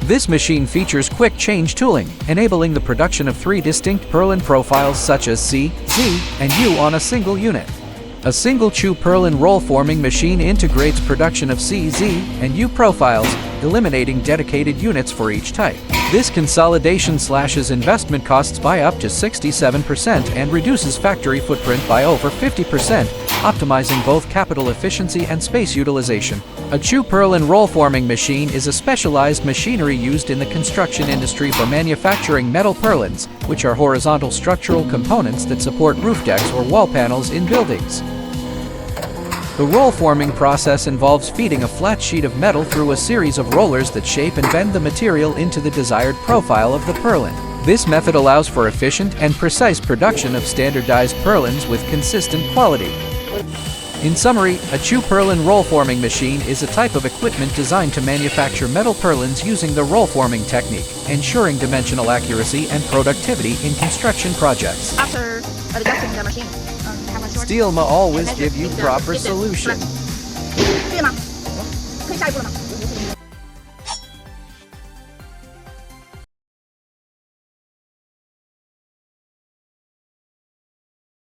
This machine features quick change tooling, enabling the production of 3 distinct purlin profiles such as C, Z, and U on a single unit. A single chew purlin roll forming machine integrates production of C, Z, and U profiles, eliminating dedicated units for each type. This consolidation slashes investment costs by up to 67% and reduces factory footprint by over 50%, optimizing both capital efficiency and space utilization. A chew purlin roll forming machine is a specialized machinery used in the construction industry for manufacturing metal purlins, which are horizontal structural components that support roof decks or wall panels in buildings. The roll forming process involves feeding a flat sheet of metal through a series of rollers that shape and bend the material into the desired profile of the purlin. This method allows for efficient and precise production of standardized purlins with consistent quality. In summary, a chew purlin roll forming machine is a type of equipment designed to manufacture metal purlins using the roll forming technique, ensuring dimensional accuracy and productivity in construction projects. After adjusting the machine, have a short. Steelmama always give you proper solution. 对了吗？可以下一步了吗？